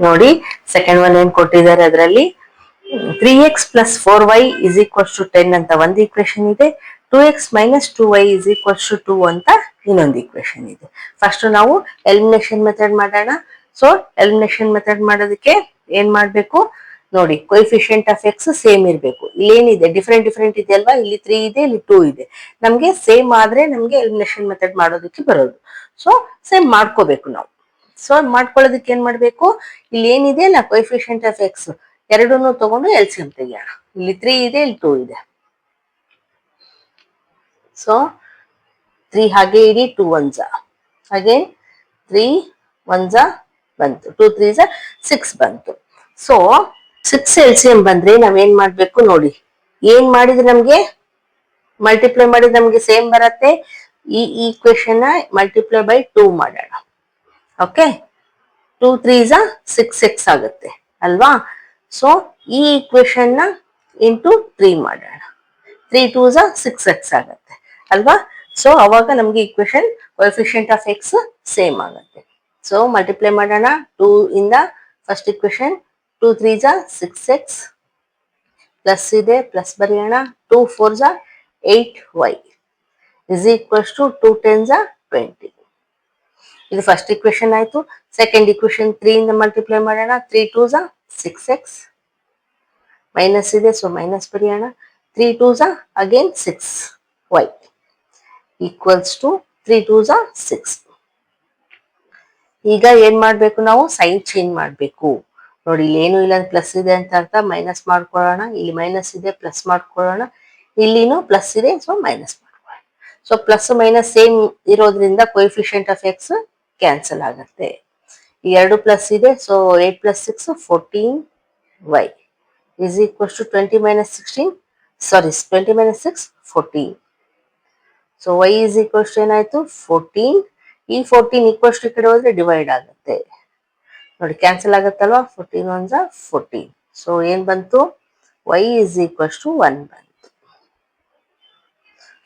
ನೋಡಿ second one ಏನ್ ಕೊಟ್ಟಿದ್ದಾರೆ ಅದರಲ್ಲಿ 3x plus 4y is equals to 10 ಅಂತ ಒಂದು ಈಕ್ವೇಶನ್ ಇದೆ. 2x minus 2y is equals to 2 ಅಂತ ಇನ್ನೊಂದು ಈಕ್ವೇಶನ್ ಇದೆ. ಫಸ್ಟ್ ನಾವು ಎಲಿಮಿನೇಷನ್ ಮೆಥಡ್ ಮಾಡೋಣ. ಸೊ ಎಲಿಮಿನೇಷನ್ ಮೆಥಡ್ ಮಾಡೋದಕ್ಕೆ ಏನ್ ಮಾಡ್ಬೇಕು ನೋಡಿ, ಕೊಯಿಫಿಷಿಯಂಟ್ ಆಫ್ ಎಕ್ಸ್ ಸೇಮ್ ಇರಬೇಕು. ಇಲ್ಲೇನಿದೆ ಡಿಫ್ರೆಂಟ್ ಇದೆ ಅಲ್ವಾ, ಇಲ್ಲಿ 3 ಇದೆ, ಇಲ್ಲಿ 2 ಇದೆ. ನಮ್ಗೆ ಸೇಮ್ ಆದ್ರೆ ನಮ್ಗೆ ಎಲಿಮಿನೇಷನ್ ಮೆಥಡ್ ಮಾಡೋದಕ್ಕೆ ಬರೋದು. ಸೊ ಸೇಮ್ ಮಾಡ್ಕೋಬೇಕು ನಾವು. ಸೊ ಮಾಡ್ಕೊಳ್ಳೋದಕ್ಕೆ ಏನ್ ಮಾಡ್ಬೇಕು, ಇಲ್ಲಿ ಏನಿದೆ ಅಲ್ಲ ಕೊಯಿಫಿಷಿಯಂಟ್ ಆಫ್ ಎಕ್ಸ್ ಎರಡನ್ನೂ ತಗೊಂಡು ಎಲ್ಸಿಎಂ ತೆಗಿಯೋಣ. ಇಲ್ಲಿ 3 ಇದೆ, ಇಲ್ಲಿ 2 ಇದೆ. ಸೊ 3 ಹಾಗೆ ಇಡಿ, 2 1s ಹಾಗೆ 3 1s ಬಂತು, 2 3s 6 ಬಂತು. ಸೊ 6 ಎಲ್ಸಿಎಂ ಬಂದ್ರೆ ನಾವೇನ್ ಮಾಡ್ಬೇಕು ನೋಡಿ, ಏನ್ ಮಾಡಿದ್ರೆ ನಮ್ಗೆ ಮಲ್ಟಿಪ್ಲೈ ಮಾಡಿದ್ರೆ ನಮ್ಗೆ ಸೇಮ್ ಬರತ್ತೆ. ಈ ಈಕ್ವೇಶನ್ ಮಲ್ಟಿಪ್ಲೈ ಬೈ 2 ಮಾಡೋಣ. ಓಕೆ, 2 3s 6x ಆಗುತ್ತೆ ಅಲ್ವಾ. ಸೊ ಈ ಈಕ್ವೇಶನ್ ನ ಇಂಟು 3 ಮಾಡೋಣ. 3 2s 6x ಆಗುತ್ತೆ ಅಲ್ವಾ. ಸೊ ಅವಾಗ ನಮ್ಗೆ equation coefficient of X same ಆಗುತ್ತೆ. ಸೊ ಮಲ್ಟಿಪ್ಲೈ ಮಾಡೋಣ 2 ಇಂದ. First equation 2 3s 6x plus ಇದೆ, ಪ್ಲಸ್ ಬರೆಯೋಣ. 2 4s 8y is equals to 2 10s 20. ಇದು ಫಸ್ಟ್ ಈಕ್ವೇಶನ್ ಆಯ್ತು. ಸೆಕೆಂಡ್ ಈಕ್ವೇಶನ್ 3 ಇಂದ ಮಲ್ಟಿಪ್ಲೈ ಮಾಡೋಣ. 3 2s 6x ಮೈನಸ್ ಇದೆ, ಸೊ ಮೈನಸ್ ಬರೆಯೋಣ. 3 2s again 6y equals to 3 2s 6. ಈಗ ಏನ್ ಮಾಡ್ಬೇಕು ನಾವು, ಸೈನ್ ಚೇಂಜ್ ಮಾಡ್ಬೇಕು. ನೋಡಿ ಇಲ್ಲಿ ಏನು ಇಲ್ಲ, ಪ್ಲಸ್ ಇದೆ ಅಂತ ಅರ್ಥ, ಮೈನಸ್ ಮಾಡ್ಕೊಳ್ಳೋಣ. ಇಲ್ಲಿ ಮೈನಸ್ ಇದೆ, ಪ್ಲಸ್ ಮಾಡ್ಕೊಳ್ಳೋಣ. ಇಲ್ಲಿನೂ ಪ್ಲಸ್ ಇದೆ, ಸೊ ಮೈನಸ್ ಮಾಡ್ಕೊಳ್ಳೋಣ. ಸೊ ಪ್ಲಸ್ ಮೈನಸ್ ಸೇಮ್ ಇರೋದ್ರಿಂದ ಕೊಯಿಫಿಷಿಯಂಟ್ ಆಫ್ ಎಕ್ಸ್ ಕ್ಯಾನ್ಸಲ್ ಆಗುತ್ತೆ. ಈ 2 ಪ್ಲಸ್ ಇದೆ, so 8 plus 6 14y is equals to 20 minus 16, sorry 20 minus 6 14. So y is equals to ಏನಾಯ್ತು 14. ಈ 14 ಈಕ್ವಲ್ಸ್ ಟು ಕಡೆ ಹೋದ್ರೆ ಡಿವೈಡ್ ಆಗುತ್ತೆ ನೋಡಿ, ಕ್ಯಾನ್ಸಲ್ ಆಗುತ್ತಲ್ವಾ. 14 1s 14. ಸೊ ಏನ್ ಬಂತು, y is equals to 1 ಬಂತು.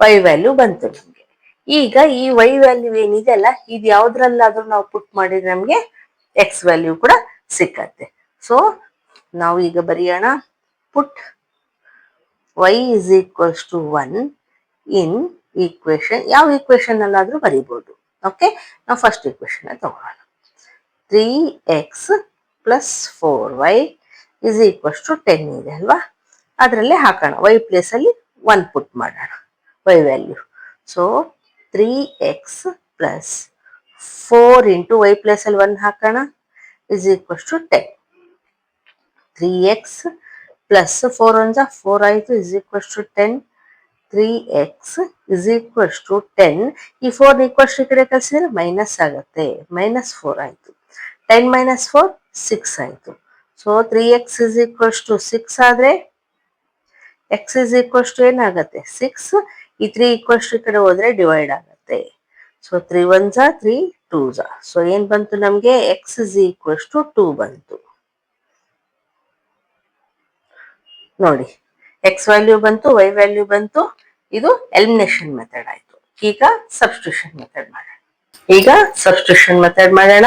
y ವ್ಯಾಲ್ಯೂ ಬಂತು ನಮ್ಗೆ. ಈಗ ಈ y ವ್ಯಾಲ್ಯೂ ಏನಿದೆ ಅಲ್ಲ, ಇದು ಯಾವ್ದ್ರಲ್ಲಾದ್ರೂ ನಾವು ಪುಟ್ ಮಾಡಿದ್ರೆ ನಮ್ಗೆ x ವ್ಯಾಲ್ಯೂ ಕೂಡ ಸಿಕ್ಕತ್ತೆ. ಸೊ ನಾವು ಈಗ ಬರೆಯೋಣ, ಪುಟ್ y is equals to 1 in equation. ಯಾವ ಈಕ್ವೇಶನ್ ಅಲ್ಲಾದ್ರೂ ಬರೀಬಹುದು. ಓಕೆ, ನಾವು ಫಸ್ಟ್ ಈಕ್ವೇಶನ್ ತಗೊಳ್ಳೋಣ. 3x plus 4y is equals to 10 ಇದೆ ಅಲ್ವಾ, ಅದರಲ್ಲೇ ಹಾಕೋಣ. y ಪ್ಲೇಸ್ ಅಲ್ಲಿ 1 ಪುಟ್ ಮಾಡೋಣ, y value. So 3x plus 4 into y place ಅಲ್ಲಿ 1 ಹಾಕೋಣ is equals to 10. 3x plus 4 1s 4 ಆಯಿತು is equals to 10. 3x is equals to 10. ಈ 4 ಈಕ್ವಲ್ಸ್ ಈ ಕಡೆ ಕಳಿಸಿದ್ರೆ ಮೈನಸ್ ಆಗುತ್ತೆ, ಮೈನಸ್ 4 ಆಯಿತು. 10 ಮೈನಸ್ 4 6 ಆಯಿತು. So 3x is equals to 6 ಆದರೆ x is equals to ಏನಾಗುತ್ತೆ 6. ಈ 3 ಈಕ್ವಲ್ಸ್ ಈ ಕಡೆ ಹೋದ್ರೆ ಡಿವೈಡ್ ಆಗುತ್ತೆ. So 3 1s 3 2s. ಸೊ ಏನ್ ಬಂತು ನಮ್ಗೆ, x is equals to 2 ಬಂತು ನೋಡಿ. ಎಕ್ಸ್ ವ್ಯಾಲ್ಯೂ ಬಂತು, ವೈ ವ್ಯಾಲ್ಯೂ ಬಂತು. ಇದು ಎಲಿಮಿನೇಷನ್ ಮೆಥಡ್ ಆಯ್ತು. ಈಗ ಸಬ್ಸ್ಟಿಟ್ಯೂಷನ್ ಮೆಥಡ್ ಮಾಡೋಣ. ಈಗ ಸಬ್ಸ್ಟಿಟ್ಯೂಷನ್ ಮೆಥಡ್ ಮಾಡೋಣ.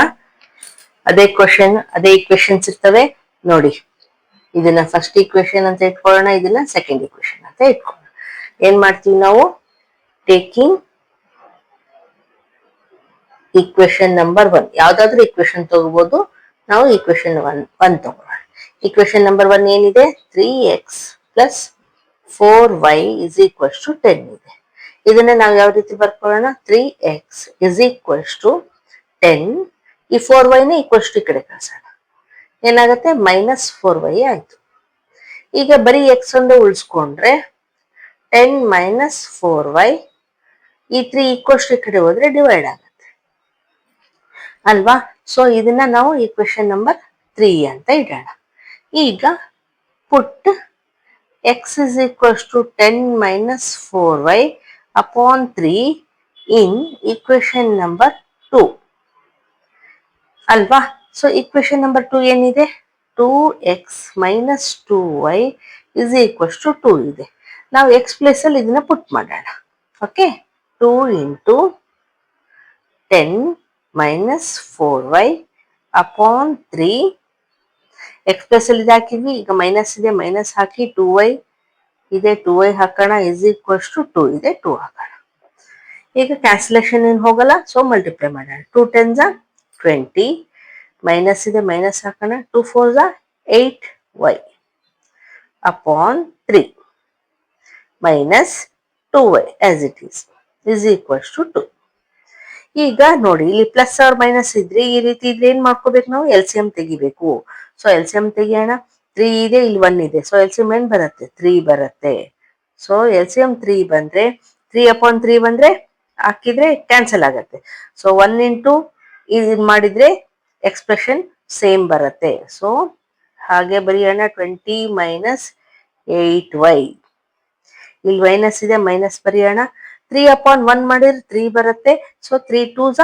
ಅದೇ ಕ್ವಶನ್, ಅದೇ ಈಕ್ವೇಶನ್ಸ್ ಇರ್ತವೆ ನೋಡಿ. ಇದನ್ನ ಫಸ್ಟ್ ಈಕ್ವೇಶನ್ ಅಂತ ಇಟ್ಕೊಳ್ಳೋಣ, ಇದನ್ನ ಸೆಕೆಂಡ್ ಈಕ್ವೇಶನ್ ಅಂತ ಇಟ್ಕೊಳ್ಳೋಣ. ಏನ್ ಮಾಡ್ತೀವಿ ನಾವು, ಟೇಕಿಂಗ್ ಈಕ್ವೇಶನ್ ನಂಬರ್ 1, ಯಾವ್ದಾದ್ರು ಈಕ್ವೇಶನ್ ತಗೋಬಹುದು. ನಾವು ಈಕ್ವೇಶನ್ 1 ತಗೋಣ. ಈಕ್ವೇಶನ್ ನಂಬರ್ 1 ಏನಿದೆ, 3x plus 4y is equals to 10 ಇದೆ. ಇದನ್ನ ನಾವು ಯಾವ ರೀತಿ ಬರ್ಕೊಳ್ಳೋಣ, 3x is equals to 10. ಈ 4y ನ ಈಕ್ವಲ್ಸ್ ಟು ಈ ಕಡೆ ಕಳ್ಸೋಣ, ಏನಾಗುತ್ತೆ ಮೈನಸ್ 4y ಆಯ್ತು. ಈಗ ಬರೀ x ಒಂದೇ ಉಳಿಸ್ಕೊಂಡ್ರೆ 10 ಮೈನಸ್ 4y, ಈ 3 ಈಕ್ವಲ್ಸ್ ಟು ಈ ಕಡೆ ಹೋದ್ರೆ ಡಿವೈಡ್ ಆಗುತ್ತೆ ಅಲ್ವಾ. ಸೊ ಇದನ್ನ ನಾವು ಈಕ್ವೇಶನ್ ನಂಬರ್ 3 ಅಂತ ಇಡೋಣ. ಈಗ ಪುಟ್ x is equals to 10 minus 4y upon 3 in equation number 2 ಅಲ್ವಾ. ಸೊ ಈಕ್ವೇಶನ್ ನಂಬರ್ 2 ಏನಿದೆ, 2x minus 2y is equals to 2 ಇದೆ. ನಾವು x ಪ್ಲೇಸ್ ಅಲ್ಲಿ ಇದನ್ನ ಪುಟ್ ಮಾಡೋಣ. Okay, 2 into 10 minus 4y upon 3 X plus ಅಲ್ಲಿ ಇದು ಹಾಕಿದ್ವಿ, ಈಗ ಮೈನಸ್ ಇದೆ ಮೈನಸ್ ಹಾಕಿ 2y ಇದೆ 2y ಹಾಕೋಣ ಇಸ್ ಈಕ್ವಲ್ಸ್ ಟು 2 ಇದೆ 2 ಹಾಕೋಣ. ಈಗ ಕ್ಯಾನ್ಸಲೇಷನ್ ಏನು ಹೋಗಲ್ಲ, ಸೊ ಮಲ್ಟಿಪ್ಲೈ ಮಾಡೋಣ. 2 ಟೆನ್ಸ್ 20, ಮೈನಸ್ ಇದೆ ಮೈನಸ್ ಹಾಕೋಣ 2 4 8y upon 3 minus 2y as it is equals to 2. ಈಗ ನೋಡಿ ಇಲ್ಲಿ ಪ್ಲಸ್ ಆರ್ ಮೈನಸ್ ಇದ್ರೆ ಈ ರೀತಿ ಇದ್ರೆ ಏನ್ ಮಾಡ್ಕೋಬೇಕು ನಾವು, ಎಲ್ ಸಿ ಎಂ ತೆಗಿಬೇಕು. ಸೊ ಎಲ್ ಸಿ ಎಂ ತೆಗಿಯೋಣ. 3 ಇದೆ ಇಲ್ಲಿ 1 ಇದೆ, ಸೊ ಎಲ್ ಸಿ ಎಂ ಏನ್ ಬರುತ್ತೆ 3 ಬರುತ್ತೆ. ಸೊ ಎಲ್ ಸಿ ಎಂ 3 ಬಂದ್ರೆ 3 ಅಪಾನ್ 3 ಬಂದ್ರೆ ಹಾಕಿದ್ರೆ ಕ್ಯಾನ್ಸಲ್ ಆಗತ್ತೆ. ಸೊ 1 ಇಂಟು ಇದು ಮಾಡಿದ್ರೆ ಎಕ್ಸ್ಪ್ರೆಷನ್ ಸೇಮ್ ಬರುತ್ತೆ. ಸೊ ಹಾಗೆ ಬರೆಯೋಣ 20 ಮೈನಸ್ 8y. ಇಲ್ಲಿ ಮೈನಸ್ ಇದೆ ಮೈನಸ್ ಬರೆಯೋಣ. 3 ಅಪಾನ್ 1 ಮಾಡಿದ್ರೆ 3 ಬರುತ್ತೆ. So 3 2s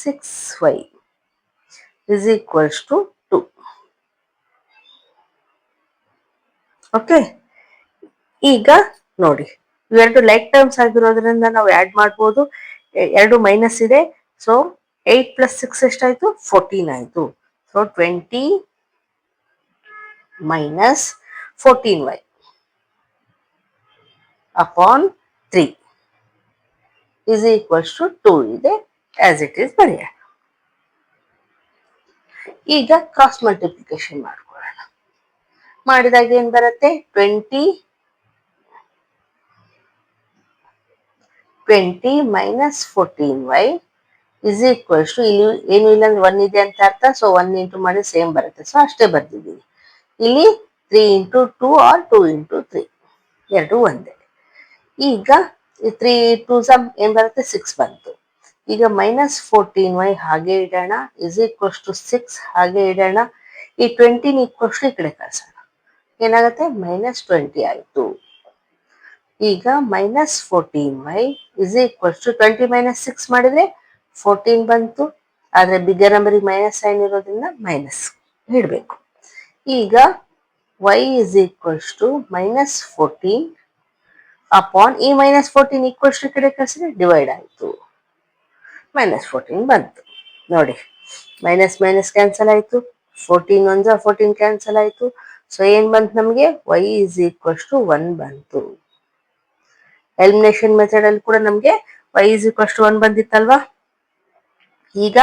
6y is equals to 2. Okay, ಈಗ ನೋಡಿ ಇವೆರಡು ಲೈಕ್ ಟರ್ಮ್ಸ್ ಆಗಿರೋದ್ರಿಂದ ನಾವು ಆಡ್ ಮಾಡ್ಬೋದು. ಎರಡು ಮೈನಸ್ ಇದೆ, ಸೊ 8 ಪ್ಲಸ್ 6 ಎಷ್ಟಾಯ್ತು 14 ಆಯ್ತು. So 20 minus 14y upon 3 is equals to 2 ಇದೆ ಆಸ್ ಇಟ್ ಈಸ್ ಬರೆಯೋಣ. ಈಗ ಕ್ರಾಸ್ ಮಲ್ಟಿಪ್ಲಿಕೇಶನ್ ಮಾಡ್ಕೊಳ್ಳೋಣ. ಮಾಡಿದಾಗ ಏನ್ ಬರುತ್ತೆ 20 minus 14y is equals to, ಇಲ್ಲಿ ಏನು ಇಲ್ಲ ಅಂದ್ರೆ 1 ಇದೆ ಅಂತ ಅರ್ಥ. ಸೊ 1 ಇಂಟು ಮಾಡಿ ಸೇಮ್ ಬರುತ್ತೆ, ಸೊ ಅಷ್ಟೇ ಬರ್ದಿದ್ದೀವಿ. ಇಲ್ಲಿ 3 ಇಂಟು 2 ಆರ್ 2 ಇಂಟು 3 ಎರಡು ಒಂದೇ. ಈಗ 3 2s ಏನ್ ಬರುತ್ತೆ 6 ಬಂತು. ಈಗ ಮೈನಸ್ 14y ಹಾಗೆ ಇಡೋಣ ಇಸ್ ಈಕ್ವಲ್ಸ್ ಟು 6 ಹಾಗೆ ಇಡೋಣ. ಈ 20 ಈಕ್ವಲ್ಸ್ ಟು ಈ ಕಡೆ ಕಳ್ಸೋಣ, ಏನಾಗುತ್ತೆ ಮೈನಸ್ 20 ಆಯ್ತು. ಈಗ minus 14y is equals to 20 minus 6 ಮಾಡಿದ್ರೆ 14 ಬಂತು. ಆದ್ರೆ ಬಿಗ್ಗರ್ ನಂಬರಿಗೆ ಮೈನಸ್ ಸೈನ್ ಇರೋದ್ರಿಂದ ಮೈನಸ್ ಇಡಬೇಕು. ಈಗ y is equals to minus 14 upon ಈ ಮೈನಸ್ 14 ಈಕ್ವಲ್ಸ್ ಟು ಕಡೆ ಕಳಿಸಿದ್ರೆ ಡಿವೈಡ್ ಆಯ್ತು, ಮೈನಸ್ 14 ಬಂತು. ನೋಡಿ ಮೈನಸ್ ಮೈನಸ್ ಕ್ಯಾನ್ಸಲ್ ಆಯ್ತು, 14 1 14 ಕ್ಯಾನ್ಸಲ್ ಆಯ್ತು. ಸೊ ಏನ್ ಬಂತು ನಮಗೆ y ಇಸ್ ಈಕ್ವಲ್ಸ್ ಟು 1 ಬಂತು. ಎಲಿಮಿನೇಷನ್ ಮೆಥಡ್ ಅಲ್ಲಿ ಕೂಡ ನಮಗೆ y ಇಸ್ ಈಕ್ವಲ್ಸ್ ಟು 1 ಬಂದಿತ್ತಲ್ವಾ. ಈಗ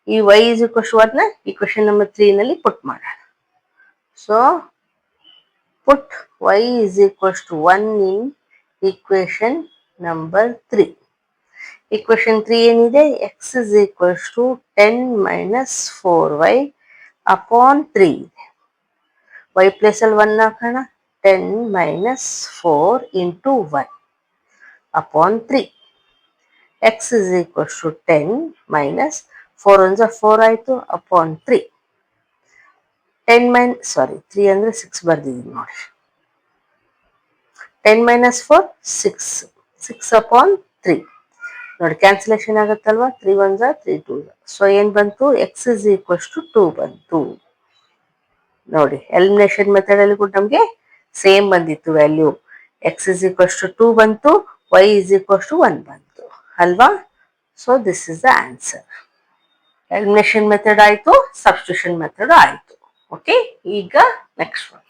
ಈ y ಇಸ್ ಈಕ್ವಲ್ಸ್ ಟು 1 ನ ಈಕ್ವೇಶನ್ ನಂಬರ್ 3 ನಲ್ಲಿ ಪುಟ್ ಮಾಡೋಣ. So put y is equals to 1 in equation number 3. equation 3 ಏನಿದೆ x is equals to 10 minus 4y upon 3 ಇದೆ. y ಪ್ಲೇಸ್ ಅಲ್ಲಿ 1 ಹಾಕೋಣ, 10 minus 4 into 1 upon 3. x is equals to 10 minus 4 1 4 ಆಯ್ತು upon 3. 3 ಅಂದ್ರೆ 6 ಬರ್ದಿದ್ದೀನಿ ನೋಡಿ. 10 minus 4 6 upon 3 ನೋಡಿ cancellation ಆಗುತ್ತಲ್ವಾ. 3 1 3 2. So ಏನ್ ಬಂತು x is equals to 2 ಬಂತು. ನೋಡಿ ಎಲಿಮಿನೇಷನ್ ಮೆಥಡ್ ಅಲ್ಲಿ ಕೂಡ ನಮ್ಗೆ ಸೇಮ್ ಬಂದಿತ್ತು value. x is equals to 2 ಬಂತು, y is equals to 1 ಬಂತು ಅಲ್ವಾ. So this is the answer. Elimination method ಆಯ್ತು, ಸಬ್ಸ್ಟಿಟ್ಯೂಷನ್ ಮೆಥಡ್ ಆಯ್ತು. ಓಕೆ, ಈಗ ನೆಕ್ಸ್ಟ್ ಒನ್.